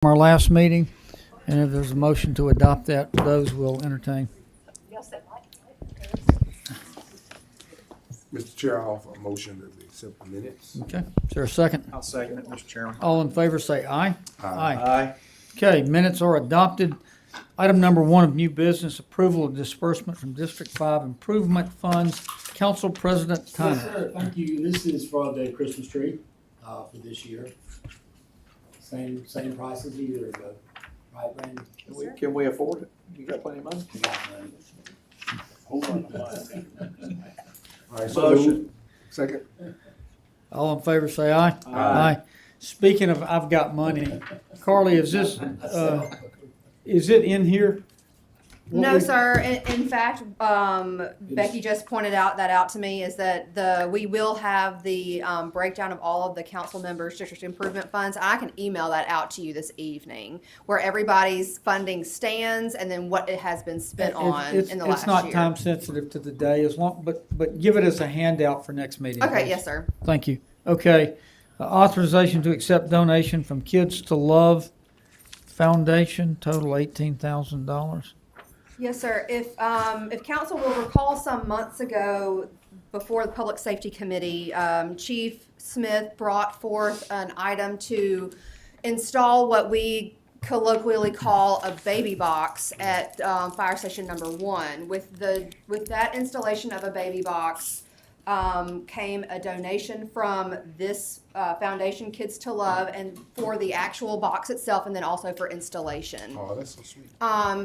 our last meeting, and if there's a motion to adopt that, those will entertain. Mr. Chair, I offer a motion that we accept the minutes. Okay, is there a second? I'll second it, Mr. Chairman. All in favor say aye. Aye. Okay, minutes are adopted. Item number 1 of new business, approval of disbursement from District 5 Improvement Funds. Council President Yes, Tyner. sir, thank you. This is for the Christmas tree, for this year. Same price as either, but, right, Brandon? Can we afford it? You got plenty of money? We got money. Hold on. All right, so Motion. moved. Second. All in favor say aye. Aye. Speaking of I've got money, Carly, is this, is it in here? What No, we- sir. In fact, Becky just pointed out to me is that we will have the breakdown of all of the council members' district improvement funds. I can email that out to you this evening, where everybody's funding stands and then what it has been spent on in the last It's not year. time sensitive to the day, as long, but give it as a handout for next meeting. Okay, please. yes, sir. Thank you. Okay, authorization to accept donation from Kids to Love Foundation, total $18,000. Yes, sir. If council will recall, some months ago, before the Public Safety Committee, Chief Smith brought forth an item to install what we colloquially call a baby box at Fire Station number 1. With that installation of a baby box came a donation from this foundation, Kids to Love, and for the actual box itself, and then also for installation. Oh, that's so sweet.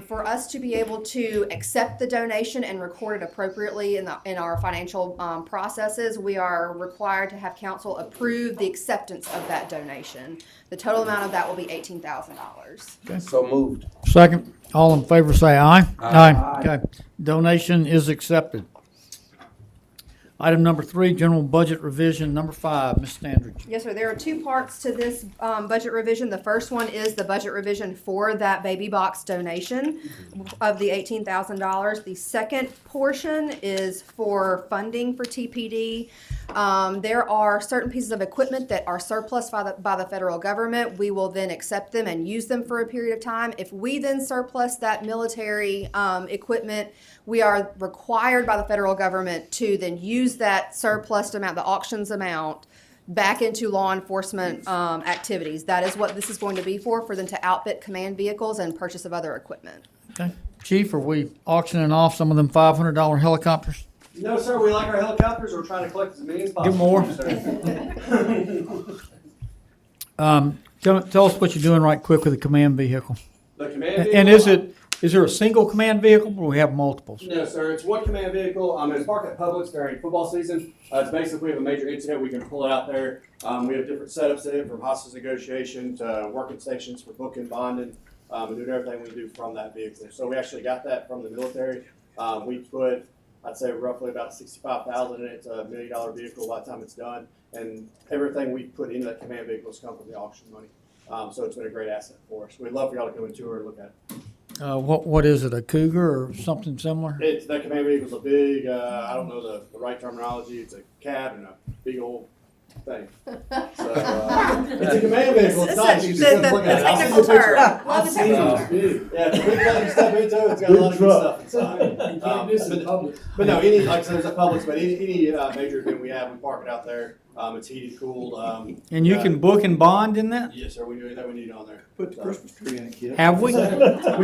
For us to be able to accept the donation and record it appropriately in our financial processes, we are required to have council approve the acceptance of that donation. The total amount of that will be $18,000. So moved. Second, all in favor say aye. Aye. Okay, donation is accepted. Item number 3, general budget revision, number 5, Ms. Standridge. Yes, sir. There are 2 parts to this budget revision. The first one is the budget revision for that baby box donation of the $18,000. The second portion is for funding for TPD. There are certain pieces of equipment that are surplus by the federal government. We will then accept them and use them for a period of time. If we then surplus that military equipment, we are required by the federal government to then use that surplus amount, the auctions amount, back into law enforcement activities. That is what this is going to be for them to outfit command vehicles and purchase of other equipment. Okay, Chief, are we auctioning off some of them $500 helicopters? No, sir, we like our helicopters. We're trying to collect as many as possible. Get more. Tell us what you're doing right quick with the command vehicle. The command vehicle. And is there a single command vehicle, or we have multiples? No, sir. It's one command vehicle. It's parked at Publix during football season. It's basically, we have a major incident, we can pull it out there. We have different setups in it, from hostage negotiation to working stations for booking, bonding, and doing everything we do from that vehicle. So we actually got that from the military. We put, I'd say, roughly about $65,000 in it. It's $1 million vehicle by the time it's done, and everything we put into that command vehicle has come from the auction money. So it's been a great asset for us. We'd love for y'all to come and tour and look at it. What is it, a Cougar or something similar? That command vehicle's a big, I don't know the right terminology. It's a cab and a big old thing. So it's a command vehicle. It's nice. You just The gotta look at it. I'll technical send you a picture. term. Love the I've seen it. technical It's big. Yeah, it's a big thing. You step into it. It's got a lot of good stuff inside. You can't miss it in public. But no, any, like I said, there's a Publix, but any major event we have, we park it out there. It's heated, cooled. And you can book and bond in that? Yes, sir. We do everything we need on there. Put the Christmas tree in it, kid. Have we? We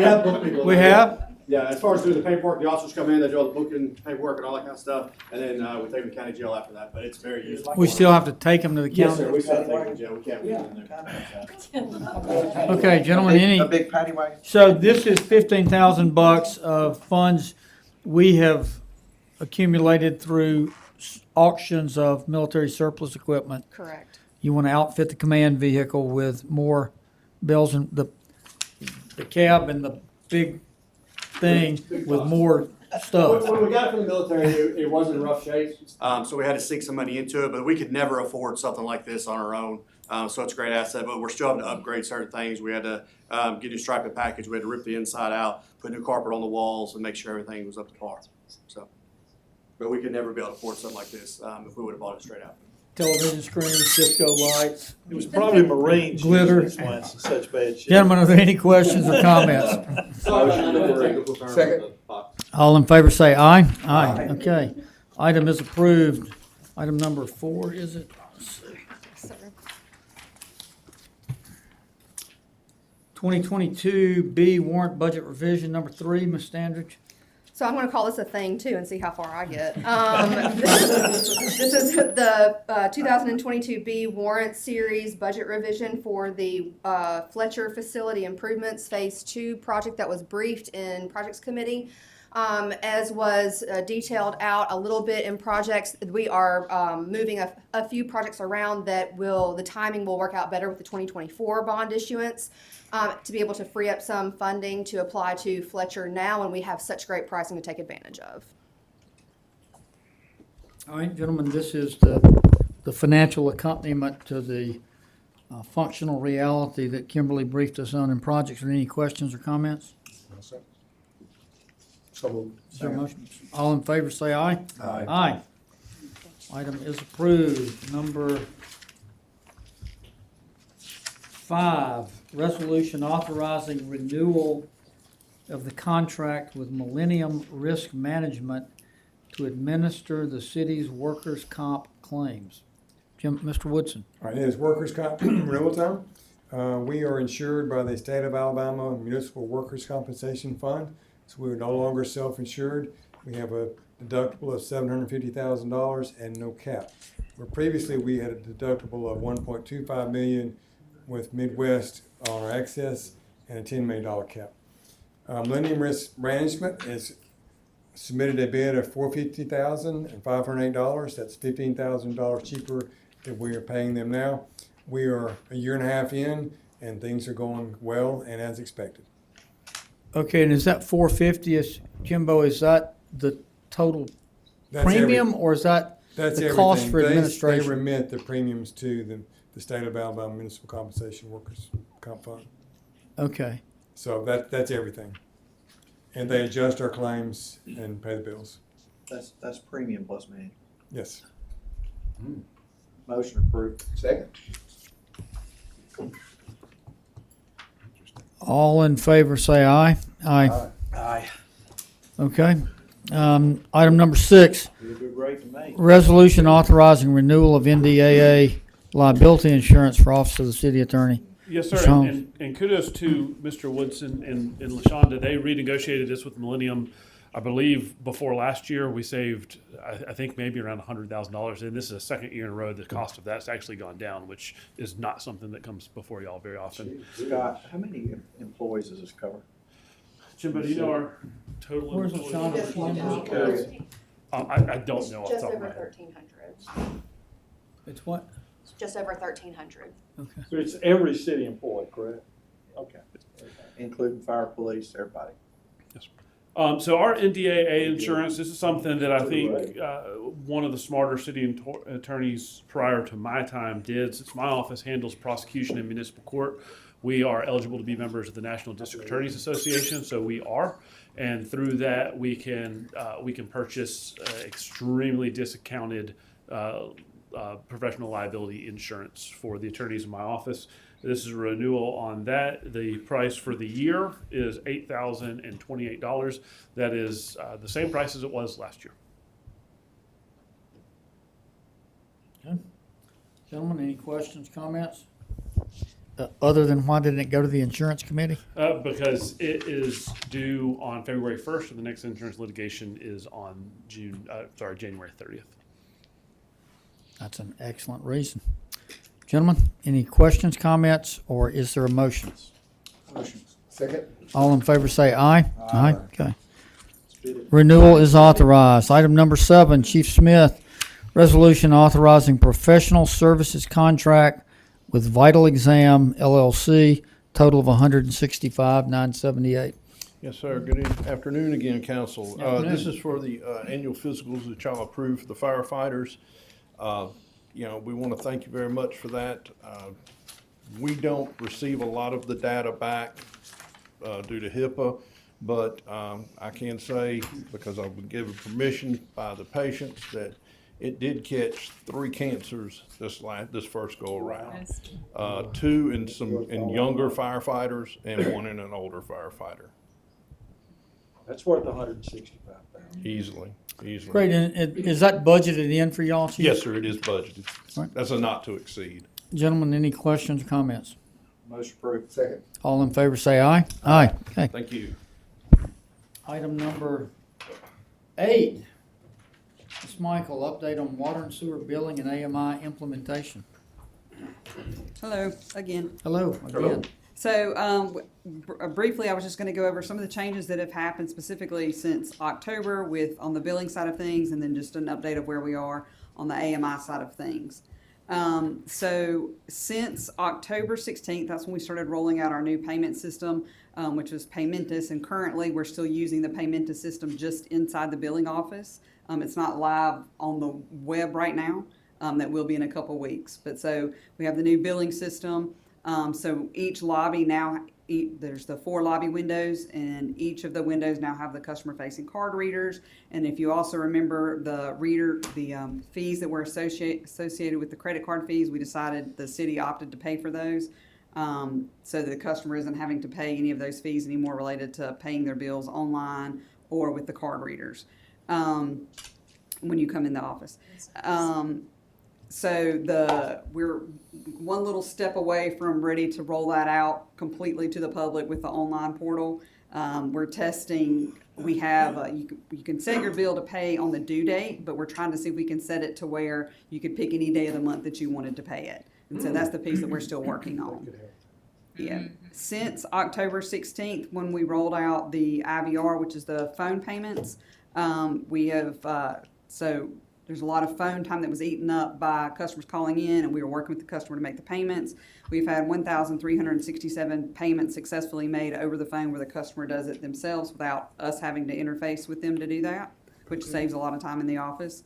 have booked people. We have? Yeah, as far as doing the paperwork, the officers come in, they do all the booking, paperwork, and all that kind of stuff, and then we take them to county jail after that. But it's very useful. We still have to take them to the Yes, sir. county? We still take them to jail. We can't leave them there. Okay, gentlemen, A big paddy wagon? so this is $15,000 of funds we have accumulated through auctions of military surplus equipment. Correct. You want to outfit the command vehicle with more bells and the cab and the big thing with more stuff. When we got it from the military, it was in rough shape, so we had to sink some money into it, but we could never afford something like this on our own. So it's a great asset, but we're still having to upgrade certain things. We had to get a striping package. We had to rip the inside out, put new carpet on the walls, and make sure everything was up to par. So, but we could never be able to afford something like this if we would have bought it straight out. television screens, disco lights. It was probably Marines. Glitter. That's why it's in such bad shape. Gentlemen, are there any questions or comments? Second. All in favor say aye. Aye. Okay. Item is approved. Item number 4, is it? Let's see. 2022B warrant budget revision number 3, Ms. Standridge. So I'm gonna call this a thing too and see how far I get. This is the 2022B warrant series budget revision for the Fletcher Facility Improvements Phase 2 project that was briefed in Projects Committee. As was detailed out a little bit in projects, we are moving a few projects around that the timing will work out better with the 2024 bond issuance. To be able to free up some funding to apply to Fletcher now, and we have such great pricing to take advantage of. All right, gentlemen, this is the financial accompaniment to the functional reality that Kimberly briefed us on in projects. Are there any questions or comments? No, sir. So moved. Is there a motion? All in favor, say aye. Aye. Aye. Item is approved. Number 5, resolution authorizing renewal of the contract with Millennium Risk Management to administer the city's workers' comp claims. Mr. Woodson. All right, it is workers' comp renewal time. We are insured by the state of Alabama Municipal Workers' Compensation Fund, so we are no longer self-insured. We have a deductible of $750,000 and no cap. Where previously we had a deductible of $1.25 million with Midwest on our excess and a $10 million cap. Millennium Risk Management has submitted a bid of $450,508. That's $15,000 cheaper than we are paying them now. We are a year and a half in, and things are going well and as expected. Okay, and is that 450, Jimbo, is that the total That's premium, or is that That's the cost everything. for They administration? remit the premiums to the state of Alabama Municipal Compensation Workers Comp Fund. Okay, So that's everything. And they adjust our claims and pay the bills. That's premium plus man. Yes. Motion approved. Second. all in favor say aye. Aye. Aye. Okay. Item number 6, You'll do great to me. resolution authorizing renewal of NDAA liability insurance for Office of the City Attorney. Yes, sir, Sean. and kudos to Mr. Woodson and LaShonda. They renegotiated this with Millennium, I believe, before last year. We saved, I think, maybe around $100,000, and this is the second year in a row the cost of that's actually gone down, which is not something that comes before y'all very often. Scott, how many employees does this cover? Jimbo, do you know our total Where's employees? LaShonda? I don't know off the Just top of over my head. 1,300. It's what? Just over 1,300. Okay. So it's every city employee, correct? Okay. Including fire, police, everybody. So our NDAA insurance, this is something that I think one of the smarter city attorneys prior to my time did. Since my office handles prosecution in municipal court, we are eligible to be members of the National District Attorneys Association, so we are. And through that, we can purchase extremely discounted professional liability insurance for the attorneys in my office. This is a renewal on that. The price for the year is $8,028. That is the same price as it was last year. Okay. Gentlemen, any questions, comments? Other than why didn't it go to the insurance committee? Because it is due on February 1st, and the next insurance litigation is on January 30th. That's an excellent reason. Gentlemen, any questions, comments, or is there a motion? Motion. Second. All in favor say aye. Aye. Okay. Renewal is authorized. Item number 7, Chief Smith, resolution authorizing professional services contract with Vital Exam LLC, total of $165,978. Yes, sir. Good afternoon again, council. Afternoon. This is for the annual physicals that y'all approved for the firefighters. We want to thank you very much for that. We don't receive a lot of the data back due to HIPAA, but I can say, because I've been given permission by the patients, that It did catch 3 cancers this first go around. 2 in younger firefighters and 1 in an older firefighter. That's worth $165,000. Easily. Great, and is that budgeted in for y'all, Chief? Yes, sir, it is budgeted. Right. That's a not to exceed. Gentlemen, any questions or comments? Motion approved. Second. All in favor say aye. Aye. Okay. Thank you. Item number 8. Ms. Michael, update on water and sewer billing and AMI implementation. Hello, again. Hello, again. So, briefly, I was just gonna go over some of the changes that have happened specifically since October on the billing side of things, and then just an update of where we are on the AMI side of things. So since October 16th, that's when we started rolling out our new payment system, which was Paymentus, and currently we're still using the Paymentus system just inside the billing office. It's not live on the web right now. That will be in a couple weeks. But so we have the new billing system. So each lobby now, there's the 4 lobby windows, and each of the windows now have the customer-facing card readers. And if you also remember the fees that were associated with the credit card fees, we decided the city opted to pay for those, so that the customer isn't having to pay any of those fees anymore related to paying their bills online or with the card readers when you come in the office. So we're one little step away from ready to roll that out completely to the public with the online portal. We're testing. We have you can set your bill to pay on the due date, but we're trying to see if we can set it to where you could pick any day of the month that you wanted to pay it. And so that's the piece that we're still working on. Yeah. Since October 16th, when we rolled out the IVR, which is the phone payments, we have so. There's a lot of phone time that was eaten up by customers calling in, and we were working with the customer to make the payments. We've had 1,367 payments successfully made over the phone where the customer does it themselves without us having to interface with them to do that, which saves a lot of time in the office.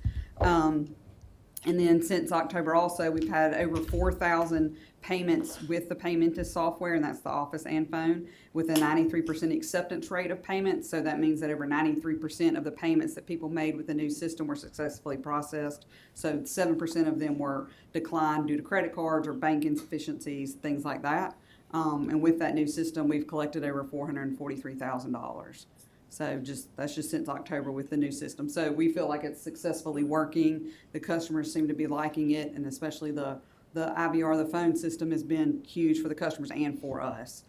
And then since October also, we've had over 4,000 payments with the Paymentus software, and that's the office and phone, with a 93% acceptance rate of payments. So that means that over 93% of the payments that people made with the new system were successfully processed. So 7% of them were declined due to credit cards or bank insufficiencies, things like that. And with that new system, we've collected over $443,000. So that's just since October with the new system. So we feel like it's successfully working. The customers seem to be liking it, and especially the IVR, the phone system, has been huge for the customers and for us.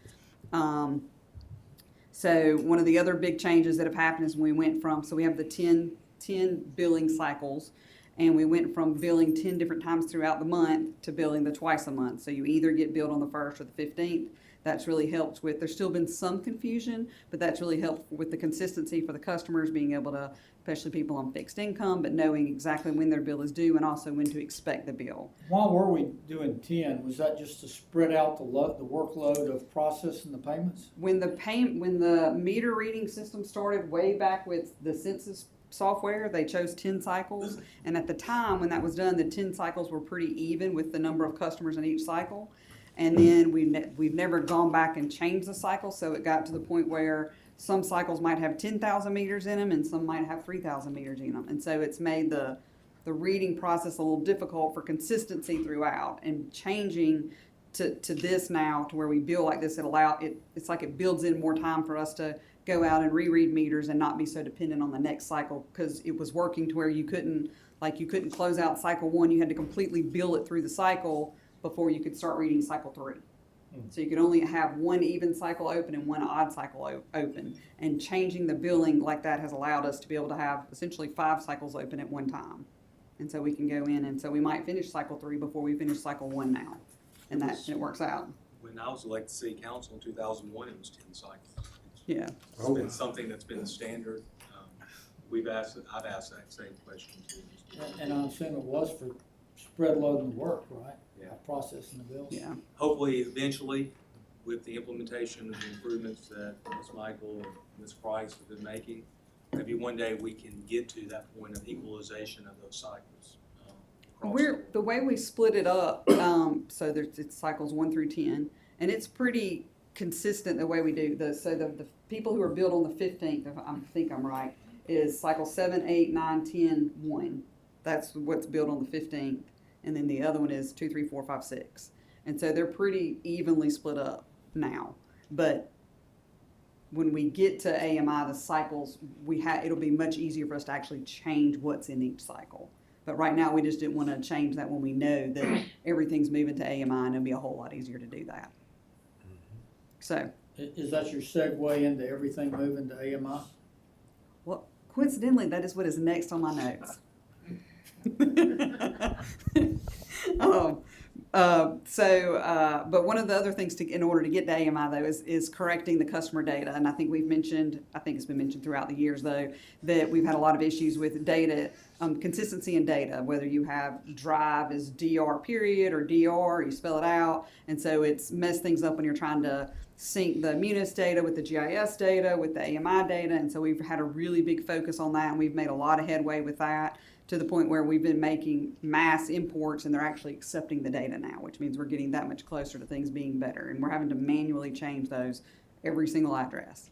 So one of the other big changes that have happened is we went from, so we have the 10 billing cycles, and we went from billing 10 different times throughout the month to billing the twice a month. So you either get billed on the 1st or the 15th. That's really helped with, there's still been some confusion, but that's really helped with the consistency for the customers, being able to, especially people on fixed income, but knowing exactly when their bill is due and also when to expect the bill. Why were we doing 10? Was that just to spread out the workload of processing the payments? When the meter reading system started way back with the census software, they chose 10 cycles. And at the time when that was done, the 10 cycles were pretty even with the number of customers in each cycle. And then we've never gone back and changed the cycle, so it got to the point where some cycles might have 10,000 meters in them and some might have 3,000 meters in them. And so it's made the reading process a little difficult for consistency throughout. And changing to this now to where we bill like this, it's like it builds in more time for us to go out and reread meters and not be so dependent on the next cycle, because it was working to where you couldn't close out cycle 1, you had to completely bill it through the cycle before you could start reading cycle 3. So you could only have one even cycle open and one odd cycle open. And changing the billing like that has allowed us to be able to have essentially 5 cycles open at one time. And so we can go in, and so we might finish cycle 3 before we finish cycle 1 now. And it works out. When I was elected city council in 2001, it was 10 cycles. Yeah. It's been something that's been the standard. I've asked that same question too. And I assume it was for spread loading the work, right? Yeah. Processing the bills. Yeah. Hopefully, eventually, with the implementation of the improvements that Ms. Michael and Ms. Price have been making, maybe one day we can get to that point of equalization of those cycles. The way we split it up, so it's cycles 1 through 10, and it's pretty consistent the way we do this. So the people who are billed on the 15th, if I think I'm right, is cycle 7, 8, 9, 10, 1. That's what's billed on the 15th. And then the other one is 2, 3, 4, 5, 6. And so they're pretty evenly split up now. But when we get to AMI, the cycles, it'll be much easier for us to actually change what's in each cycle. But right now, we just didn't want to change that when we know that everything's moving to AMI, and it'll be a whole lot easier to do that. So, Is that your segue into everything moving to AMI? well, coincidentally, that is what is next on my notes. But one of the other things in order to get to AMI though is correcting the customer data, and I think it's been mentioned throughout the years though that we've had a lot of issues with data, consistency in data, whether you have drive is DR period or DR, you spell it out, and so it's messed things up when you're trying to sync the Munis data with the GIS data with the AMI data, and so we've had a really big focus on that, and we've made a lot of headway with that, to the point where we've been making mass imports and they're actually accepting the data now, which means we're getting that much closer to things being better. And we're having to manually change those every single address.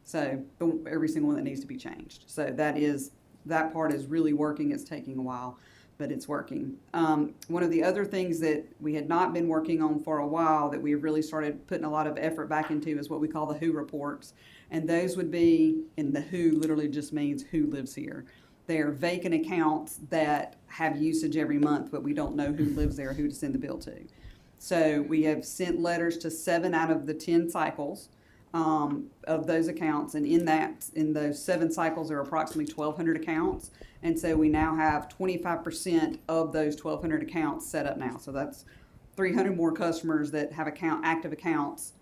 So every single one that needs to be changed. So that part is really working. It's taking a while, but it's working. One of the other things that we had not been working on for a while that we've really started putting a lot of effort back into is what we call the WHO reports. And those would be, and the WHO literally just means who lives here. They're vacant accounts that have usage every month, but we don't know who lives there, who to send the bill to. So we have sent letters to 7 out of the 10 cycles of those accounts, and in those 7 cycles are approximately 1,200 accounts, and so we now have 25% of those 1,200 accounts set up now. So that's 300 more customers that have active accounts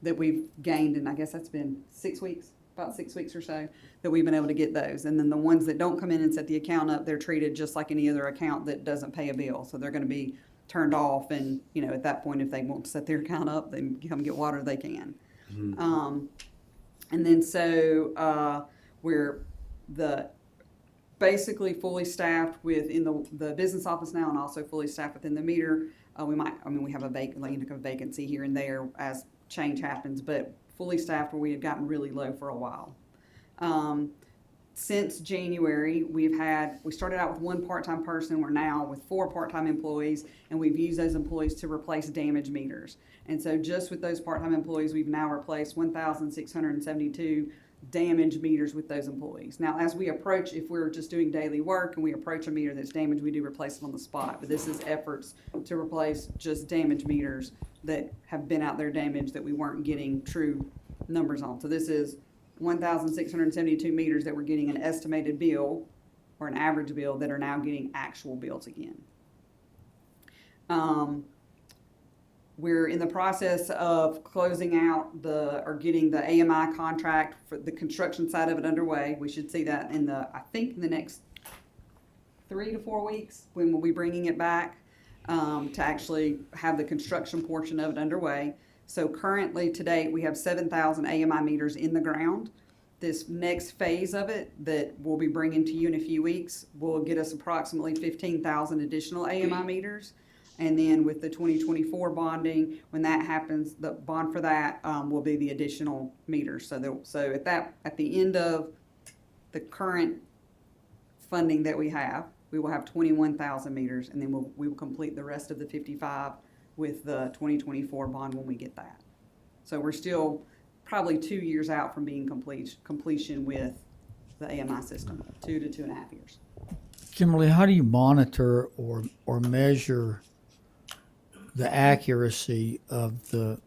that we've gained, and I guess that's been 6 weeks. About 6 weeks or so that we've been able to get those. And then the ones that don't come in and set the account up, they're treated just like any other account that doesn't pay a bill. So they're going to be turned off, and at that point, if they want to set their account up, they come get water, they can. And then so we're basically fully staffed within the business office now, and also fully staffed within the meter. We have a vacancy here and there as change happens, but fully staffed where we had gotten really low for a while. Since January, we started out with 1 part-time person. We're now with 4 part-time employees, and we've used those employees to replace damaged meters. And so just with those part-time employees, we've now replaced 1,672 damaged meters with those employees. Now, as we approach, if we're just doing daily work and we approach a meter that's damaged, we do replace it on the spot. But this is efforts to replace just damaged meters that have been out there damaged that we weren't getting true numbers on. So this is 1,672 meters that we're getting an estimated bill or an average bill that are now getting actual bills again. We're in the process of closing out getting the AMI contract for the construction side of it underway. We should see that in the next 3 to 4 weeks when we'll be bringing it back to actually have the construction portion of it underway. So currently, to date, we have 7,000 AMI meters in the ground. This next phase of it that we'll be bringing to you in a few weeks will get us approximately 15,000 additional AMI meters. And then with the 2024 bonding, when that happens, the bond for that will be the additional meters. So at the end of the current funding that we will have 21,000 meters, and then we will complete the rest of the 55 with the 2024 bond when we get that. So we're still probably 2 years out from being completion with the AMI system, 2 to 2.5 years. Kimberly, how do you monitor or measure the accuracy of the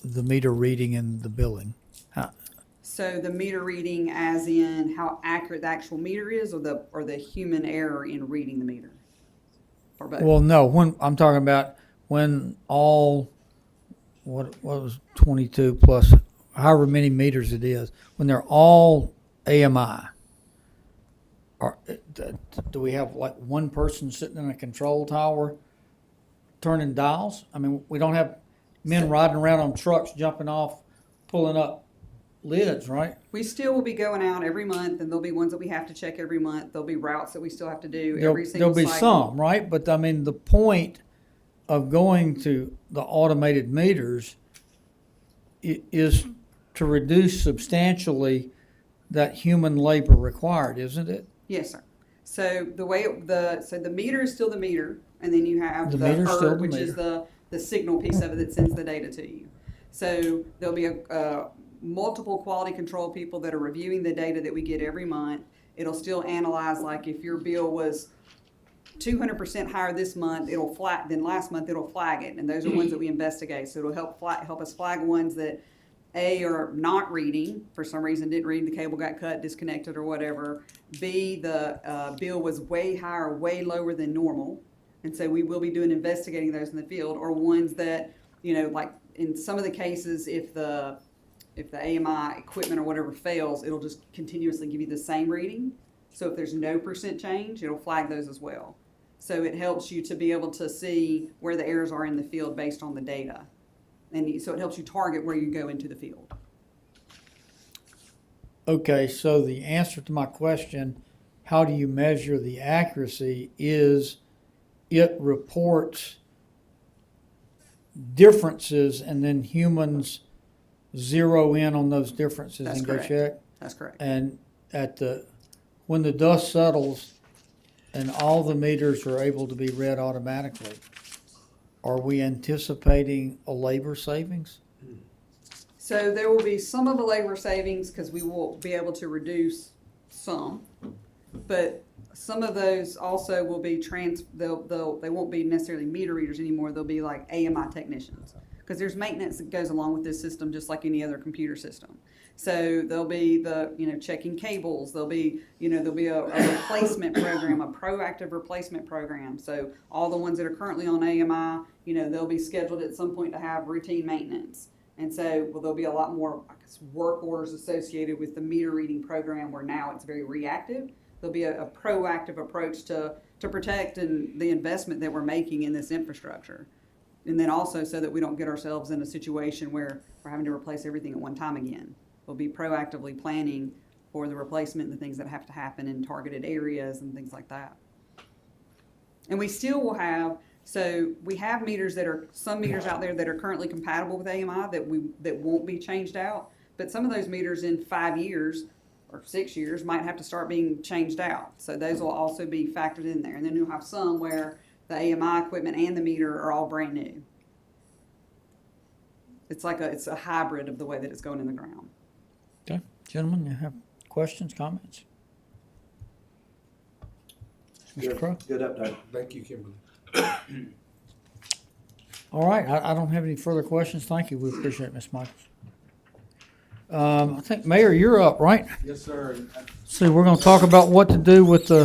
meter reading and the billing? So the meter reading, as in how accurate the actual meter is, or the human error in reading the meter? Or both? Well, no. When I'm talking about when all what was 22 plus however many meters it is, when they're all AMI, do we have like one person sitting in a control tower turning dials? I mean, we don't have men riding around on trucks, jumping off, pulling up lids, right? We still will be going out every month, and there'll be ones that we have to check every month. There'll be routes that we still have to do every single There'll be cycle. some, right? But I mean, the point of going to the automated meters is to reduce substantially that human labor required, isn't it? Yes, sir. So the way, the meter is still the meter, and then you have The the meter's still ERT, the which is the signal piece of it that sends the data to you. So there'll be multiple quality control people that are reviewing the data that we get every month. It'll still analyze, like if your bill was 200% higher this month, it'll flag, than last month, it'll flag it, and those are ones that we investigate. So it'll help us flag ones that are not reading, for some reason didn't read, the cable got cut, disconnected, or whatever. B, the bill was way higher, way lower than normal, and so we will be doing investigating those in the field, or ones that, like in some of the cases, if the AMI equipment or whatever fails, it'll just continuously give you the same reading. So if there's no percent change, it'll flag those as well. So it helps you to be able to see where the errors are in the field based on the data. And so it helps you target where you go into the field. Okay, so the answer to my question, how do you measure the accuracy, is it reports differences and then humans zero in on those differences That's and correct. go check? That's correct. And when the dust settles and all the meters are able to be read automatically, are we anticipating a labor savings? So there will be some of the labor savings because we will be able to reduce some, but some of those also will be they won't be necessarily meter readers anymore. They'll be like AMI technicians, because there's maintenance that goes along with this system just like any other computer system. So there'll be checking cables. There'll be a replacement program, a proactive replacement program. So all the ones that are currently on AMI, they'll be scheduled at some point to have routine maintenance. And so there'll be a lot more, work orders associated with the meter reading program, where now it's very reactive. There'll be a proactive approach to protect the investment that we're making in this infrastructure. And then also so that we don't get ourselves in a situation where we're having to replace everything at one time again. We'll be proactively planning for the replacement and the things that have to happen in targeted areas and things like that. And we still will have, so we have some meters out there that are currently compatible with AMI that won't be changed out. But some of those meters in 5 years or 6 years might have to start being changed out. So those will also be factored in there. And then you'll have some where the AMI equipment and the meter are all brand new. It's a hybrid of the way that it's going in the ground. Okay, gentlemen, you have questions, comments? Mr. Crowe? Good update. Thank you, Kimberly. All right, I don't have any further questions. Thank you. We appreciate it, Ms. Michaels. I think, Mayor, you're up, right? Yes, sir. See, we're gonna talk about what to do with the,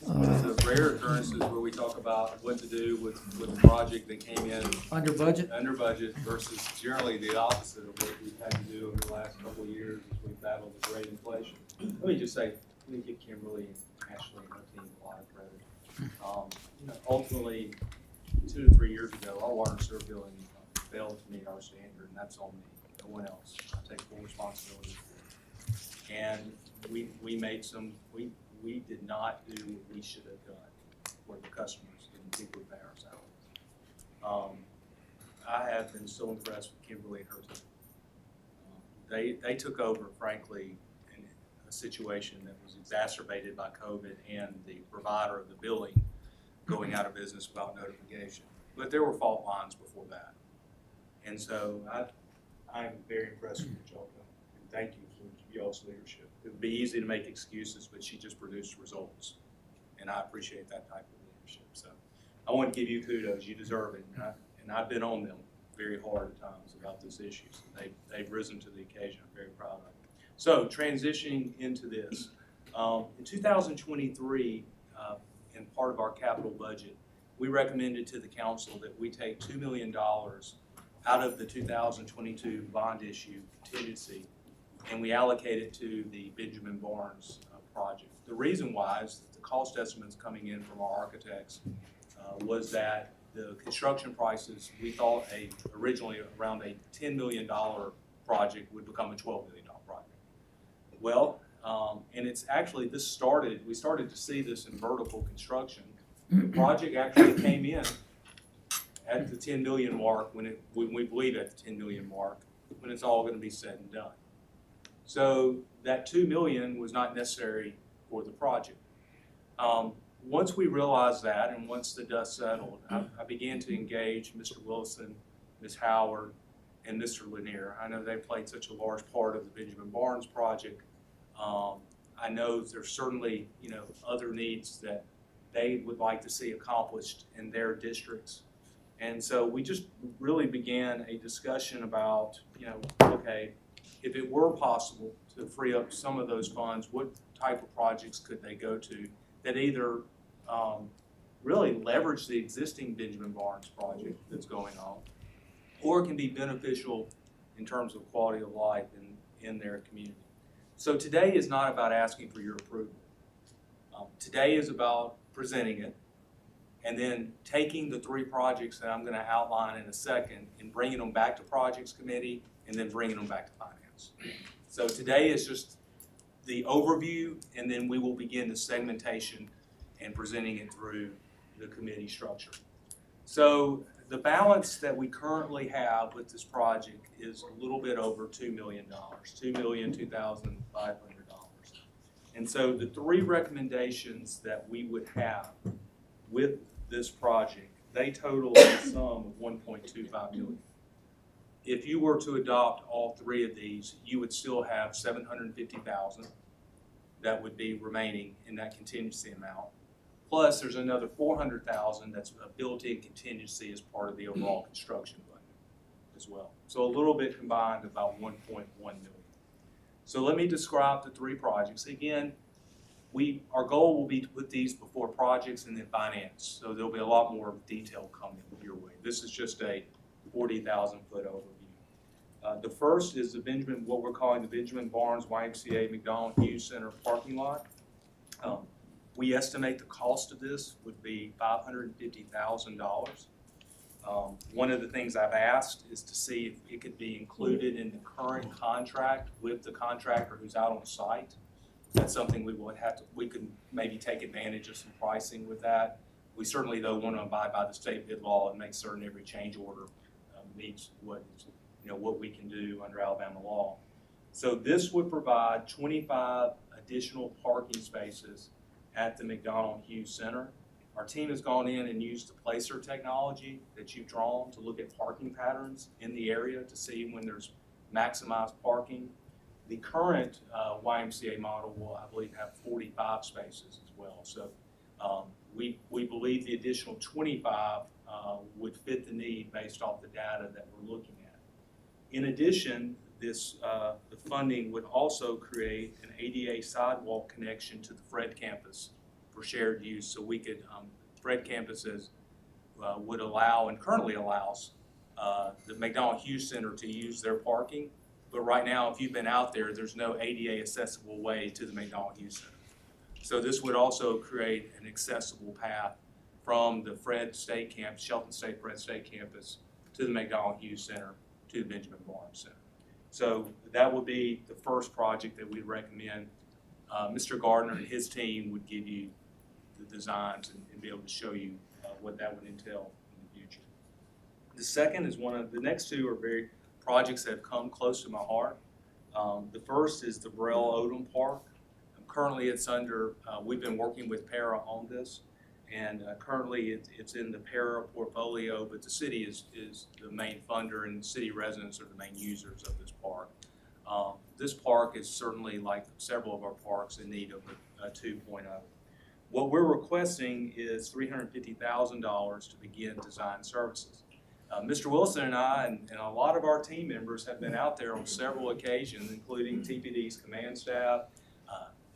It's a rare occurrences where we talk about what to do with the project that came in under budget. under budget versus generally the opposite of what we've had to do over the last couple of years as we've battled the great inflation. Let me just say, let me give Kimberly and Ashley and her team a lot of credit. Ultimately, 2 to 3 years ago, our water and sewer billing failed to meet our standard, and that's on me, no one else. I take full responsibility for it. And we did not do what we should have done for the customers and the people who pay our salaries. I have been so impressed with Kimberly and her team. They took over, frankly, in a situation that was exacerbated by COVID and the provider of the billing going out of business without notification. But there were fault lines before that. And so I'm very impressed with what y'all done. And thank you for y'all's leadership. It would be easy to make excuses, but she just produced results. And I appreciate that type of leadership. So I want to give you kudos. You deserve it. And I've been on them very hard at times about this issue. So they've risen to the occasion. I'm very proud of them. So transitioning into this, in 2023, in part of our capital budget, we recommended to the council that we take $2 million out of the 2022 bond issue contingency, and we allocate it to the Benjamin Barnes project. The reason why is that the cost estimates coming in from our architects was that the construction prices, we thought originally around a $10 million project would become a $12 million project. Well, and it's actually, we started to see this in vertical construction. The project actually came in at the 10 million mark when we believe at the 10 million mark, when it's all going to be said and done. So that 2 million was not necessary for the project. Once we realized that, and once the dust settled, I began to engage Mr. Wilson, Ms. Howard, and Mr. Lanier. I know they played such a large part of the Benjamin Barnes project. I know there's certainly, other needs that they would like to see accomplished in their districts. And so we just really began a discussion about, okay, if it were possible to free up some of those funds, what type of projects could they go to that either really leverage the existing Benjamin Barnes project that's going on, or can be beneficial in terms of quality of life in their community. So today is not about asking for your approval. Today is about presenting it and then taking the 3 projects that I'm going to outline in a second and bringing them back to Projects Committee and then bringing them back to Finance. So today is just the overview, and then we will begin the segmentation and presenting it through the committee structure. So the balance that we currently have with this project is a little bit over $2 million, $2,002,500. And so the 3 recommendations that we would have with this project, they total a sum of $1.25 million. If you were to adopt all 3 of these, you would still have $750,000 that would be remaining in that contingency amount. Plus, there's another $400,000 that's a built-in contingency as part of the overall construction budget as well. So a little bit combined, about $1.1 million. So let me describe the 3 projects. Again, our goal will be to put these before projects and then finance. So there'll be a lot more detail coming your way. This is just a 40,000-foot overview. The first is what we're calling the Benjamin Barnes YMCA McDonald Hughes Center parking lot. We estimate the cost of this would be $550,000. One of the things I've asked is to see if it could be included in the current contract with the contractor who's out on site. That's something we could maybe take advantage of some pricing with that. We certainly though want to abide by the state bid law and make certain every change order meets what we can do under Alabama law. So this would provide 25 additional parking spaces at the McDonald Hughes Center. Our team has gone in and used the placer technology that you've drawn to look at parking patterns in the area to see when there's maximized parking. The current YMCA model will, I believe, have 45 spaces as well. So we believe the additional 25 would fit the need based off the data that we're looking at. In addition, the funding would also create an ADA sidewalk connection to the Fred campus for shared use. So we could, Fred campuses would allow and currently allows the McDonald Hughes Center to use their parking. But right now, if you've been out there, there's no ADA accessible way to the McDonald Hughes Center. So this would also create an accessible path from the Fred State Campus, Shelton State Fred State Campus, to the McDonald Hughes Center, to the Benjamin Barnes Center. So that would be the first project that we'd recommend. Mr. Gardner and his team would give you the designs and be able to show you what that would entail in the future. The second is the next 2 are projects that have come close to my heart. The first is the Burrell Odom Park. Currently it's we've been working with Para on this, and currently it's in the Para portfolio, but the city is the main funder and city residents are the main users of this park. This park is certainly, like several of our parks, in need of a 2.0. What we're requesting is $350,000 to begin design services. Mr. Wilson and I and a lot of our team members have been out there on several occasions, including TPD's command staff,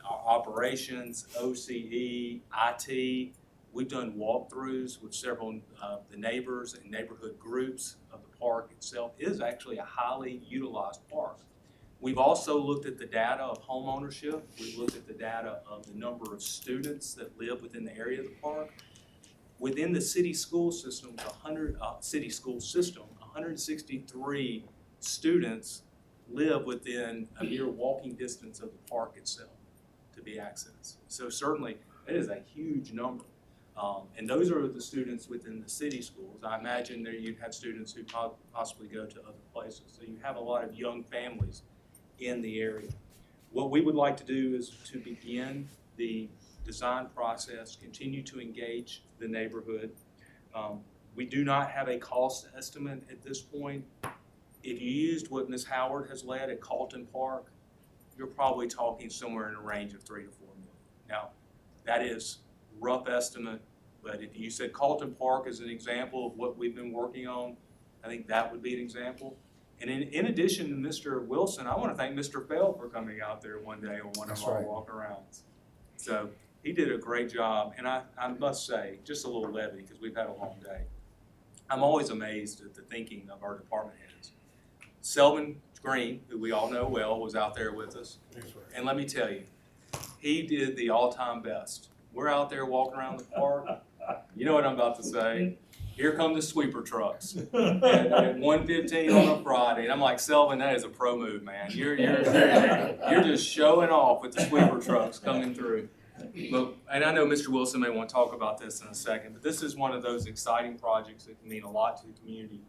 our operations, OCE, IT. We've done walkthroughs with several of the neighbors and neighborhood groups of the park itself. It is actually a highly utilized park. We've also looked at the data of home ownership. We've looked at the data of the number of students that live within the area of the park. Within the city school system, 163 students live within a mere walking distance of the park itself to be accessed. So certainly, it is a huge number. And those are the students within the city schools. I imagine there you'd have students who possibly go to other places. So you have a lot of young families in the area. What we would like to do is to begin the design process, continue to engage the neighborhood. We do not have a cost estimate at this point. If you used what Ms. Howard has led at Carlton Park, you're probably talking somewhere in a range of $3 to $4 million. Now, that is rough estimate, but if you said Carlton Park is an example of what we've been working on, I think that would be an example. And in addition to Mr. Wilson, I want to thank Mr. Bell for coming out there one day on one of our walk-arounds. So he did a great job, and I must say, just a little levity because we've had a long day. I'm always amazed at the thinking of our department heads. Selvin Green, who we all know well, was out there with us. And let me tell you, he did the all-time best. We're out there walking around the park. You know what I'm about to say. Here come the sweeper trucks at 1:15 on a Friday. And I'm like, Selvin, that is a pro move, man. You're just showing off with the sweeper trucks coming through. Look, and I know Mr. Wilson may want to talk about this in a second, but this is one of those exciting projects that can mean a lot to the community.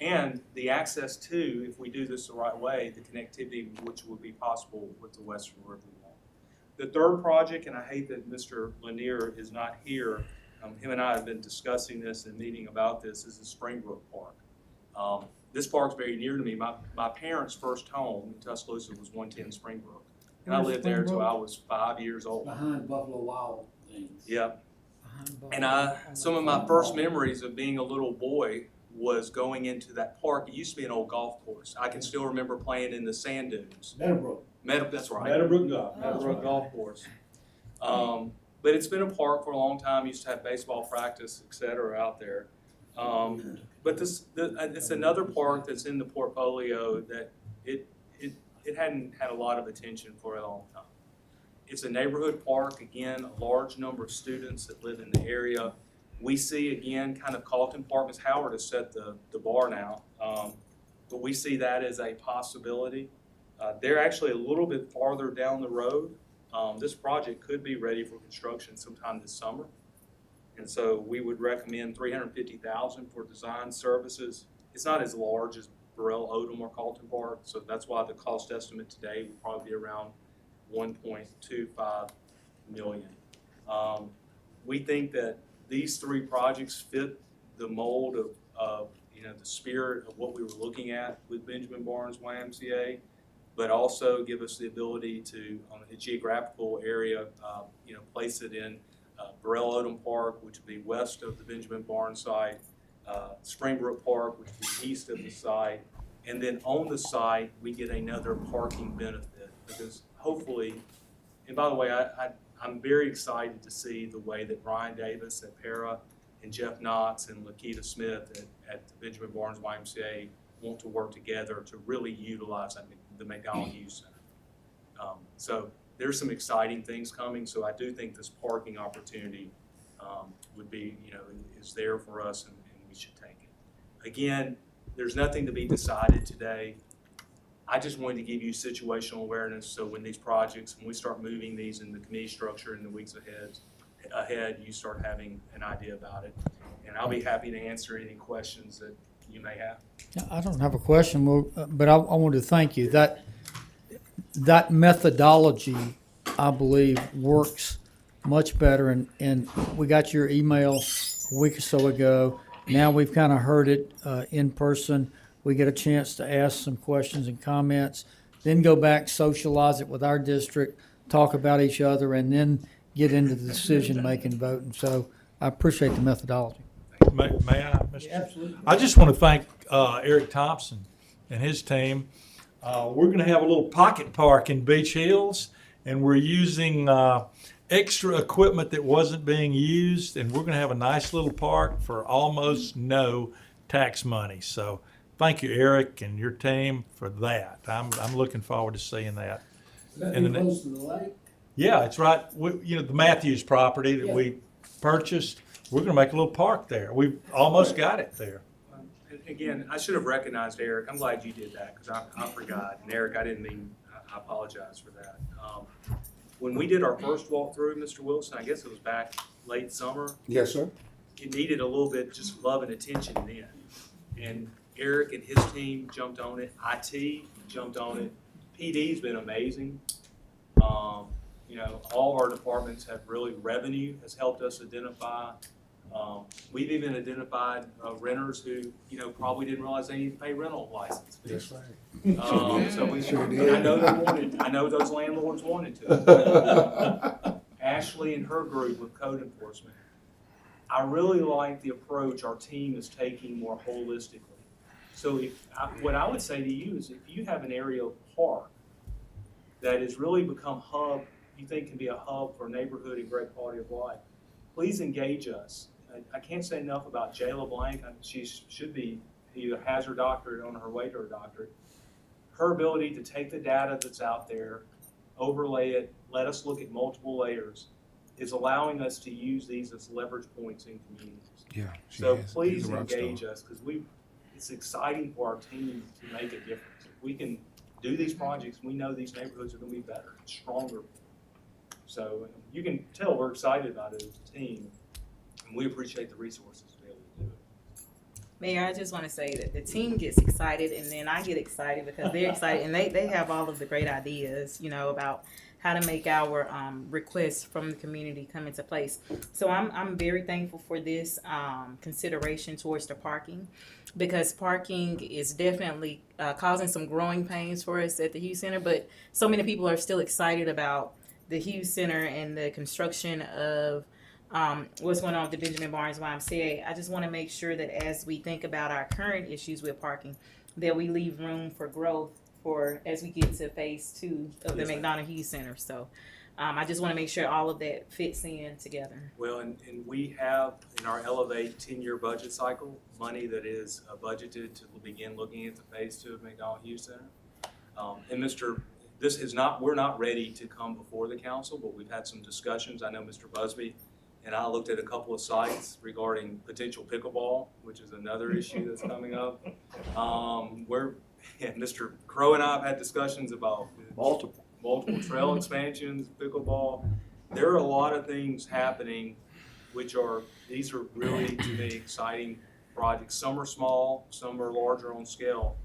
And the access to, if we do this the right way, the connectivity which would be possible with the Western River Wall. The third project, and I hate that Mr. Lanier is not here, him and I have been discussing this and meeting about this, is the Springbrook Park. This park's very near to me. My parents' first home in Tuscaloosa was 110 Springbrook. And I lived there until I was 5 years old. Behind Buffalo Wild things. Yep. And some of my first memories of being a little boy was going into that park. It used to be an old golf course. I can still remember playing in the sand dunes. Meadowbrook. That's right. Meadowbrook Golf. Meadowbrook Golf Course. But it's been a park for a long time. Used to have baseball practice, et cetera, out there. But it's another park that's in the portfolio that it hadn't had a lot of attention for a long time. It's a neighborhood park, again, a large number of students that live in the area. We see, again, kind of Carlton Park, Ms. Howard has set the bar now, but we see that as a possibility. They're actually a little bit farther down the road. This project could be ready for construction sometime this summer. And so we would recommend $350,000 for design services. It's not as large as Burrell, Odom, or Carlton Park, so that's why the cost estimate today would probably be around $1.25 million. We think that these three projects fit the mold of the spirit of what we were looking at with Benjamin Barnes YMCA, but also give us the ability to, on a geographical area, place it in Burrell Odom Park, which would be west of the Benjamin Barnes site, Springbrook Park, which would be east of the site, and then on the site we get another parking benefit because hopefully, and by the way, I'm very excited to see the way that Brian Davis at Para and Jeff Knotts and Lakita Smith at the Benjamin Barnes YMCA want to work together to really utilize the McDonald Youth Center. So there's some exciting things coming. So I do think this parking opportunity would be, is there for us and we should take it. Again, there's nothing to be decided today. I just wanted to give you situational awareness so when these projects, when we start moving these in the committee structure in the weeks ahead, you start having an idea about it. And I'll be happy to answer any questions that you may have. I don't have a question, but I wanted to thank you. That methodology, I believe, works much better. And we got your email a week or so ago. Now we've kind of heard it in person. We get a chance to ask some questions and comments, then go back, socialize it with our district, talk about each other, and then get into the decision-making vote. And so I appreciate the methodology. May I, Mr. Absolutely. I just want to thank Eric Thompson and his team. We're going to have a little pocket park in Beach Hills, and we're using extra equipment that wasn't being used, and we're going to have a nice little park for almost no tax money. So thank you, Eric, and your team for that. I'm looking forward to seeing that. Is that be close to the lake? Yeah, it's right. The Matthews property that we purchased. We're going to make a little park there. We've almost got it there. Again, I should have recognized Eric. I'm glad you did that because I forgot. And Eric, I didn't mean, I apologize for that. When we did our first walkthrough, Mr. Wilson, I guess it was back late summer. Yes, sir. It needed a little bit just love and attention then. And Eric and his team jumped on it. IT jumped on it. PD's been amazing. You know, all of our departments have really, revenue has helped us identify. We've even identified renters who, you know, probably didn't realize they need to pay rental license fees. That's right. So we, Sure and did. I know those landlords wanted to. Ashley and her group with code enforcement, I really like the approach our team is taking more holistically. So what I would say to you is if you have an area of park that has really become hub, you think can be a hub for neighborhood and great quality of life, please engage us. I can't say enough about Jay LeBlanc. She should be, either has her doctorate or on her way to her doctorate. Her ability to take the data that's out there, overlay it, let us look at multiple layers, is allowing us to use these as leverage points in communities. Yeah. So please engage us, because it's exciting for our team to make a difference. If we can do these projects, we know these neighborhoods are going to be better and stronger. So you can tell we're excited about it as a team, and we appreciate the resources to be able to do it. Mayor, I just want to say that the team gets excited, and then I get excited because they're excited, and they have all of the great ideas, you know, about how to make our requests from the community come into place. So I'm very thankful for this consideration towards the parking, because parking is definitely causing some growing pains for us at the Hughes Center, but so many people are still excited about the Hughes Center and the construction of what's going on with the Benjamin Barnes YMCA. I just want to make sure that as we think about our current issues with parking, that we leave room for growth for as we get to phase 2 of the McDonough Hughes Center. So I just want to make sure all of that fits in together. Well, and we have in our Elevate 10-year budget cycle money that is budgeted to begin looking at the phase 2 of McDonough Hughes Center. And we're not ready to come before the council, but we've had some discussions. I know Mr. Busby and I looked at a couple of sites regarding potential pickleball, which is another issue that's coming up. Mr. Crow and I have had discussions about multiple trail expansions, pickleball. There are a lot of things happening, these are really, to me, exciting projects. Some are small, some are larger on scale,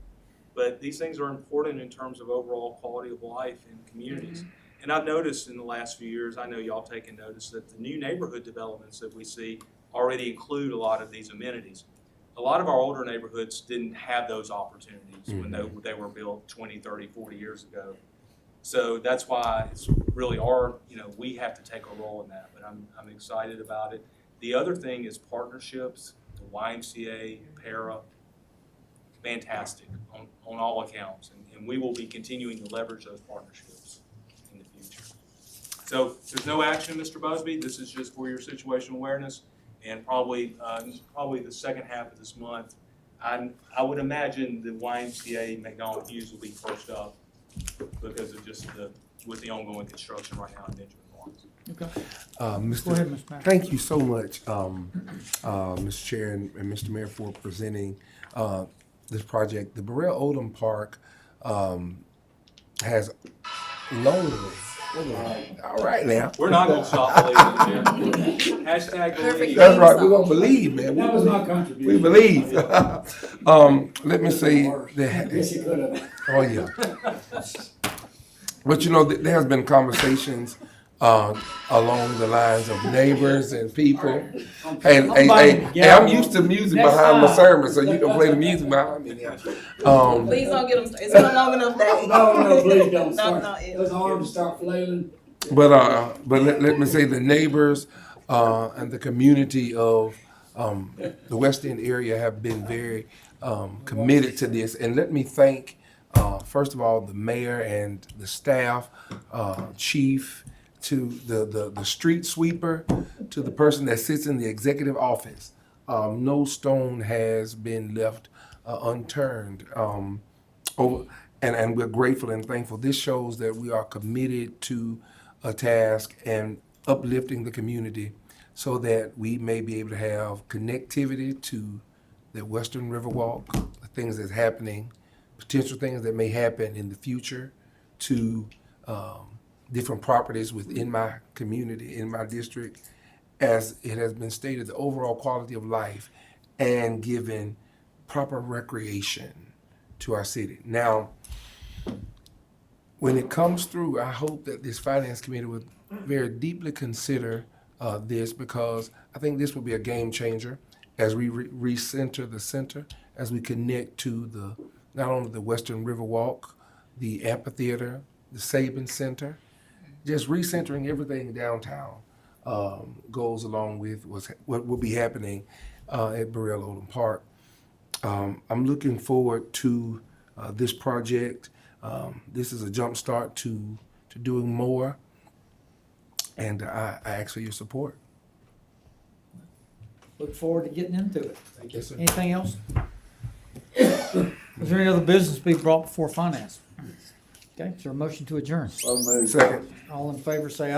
but these things are important in terms of overall quality of life in communities. And I've noticed in the last few years, I know y'all taken notice, that the new neighborhood developments that we see already include a lot of these amenities. A lot of our older neighborhoods didn't have those opportunities when they were built 20, 30, 40 years ago. So that's why it's really we have to take a role in that, but I'm excited about it. The other thing is partnerships, the YMCA, Para, fantastic on all accounts, and we will be continuing to leverage those partnerships in the future. So there's no action, Mr. Busby. This is just for your situational awareness, and probably the second half of this month, I would imagine the YMCA McDonald Hughes will be first up because of just with the ongoing construction right now in Benjamin Barnes. Okay. Go ahead, Mr. Mack. Thank you so much, Mr. Chair and Mr. Mayor, for presenting this project. The Burrell Odom Park has lonely. All right now. We're not going to stop believing. Hashtag believe. That's right. We're gonna believe, man. That was my contribution. We believe. Let me say that. Yes, you could have. Oh yeah. But you know, there has been conversations along the lines of neighbors and people. Hey, I'm used to music behind my sermon, so you can play the music behind me now. Please don't get them. It's been a long enough day. No, please don't No, start. no, Those arms start flailing. But let me say the neighbors and the community of the West End area have been very committed to this. And let me thank, first of all, the mayor and the staff, chief, to the street sweeper, to the person that sits in the executive office. No stone has been left unturned. And we're grateful and thankful. This shows that we are committed to a task and uplifting the community so that we may be able to have connectivity to the Western Riverwalk, the things that's happening, potential things that may happen in the future, to different properties within my community, in my district, as it has been stated, the overall quality of life and giving proper recreation to our city. Now, when it comes through, I hope that this finance committee would very deeply consider this, because I think this will be a game changer as we recenter the center, as we connect to the not only the Western Riverwalk, the amphitheater, the Saban Center, just recentering everything downtown goes along with what will be happening at Burrell Odom Park. I'm looking forward to this project. This is a jump start to doing more, and I ask for your support. Look forward to getting into it. Yes, sir. Anything else? Is there any other business to be brought before finance? Okay, is there a motion to adjourn? So moved. Second. All in favor, say aye.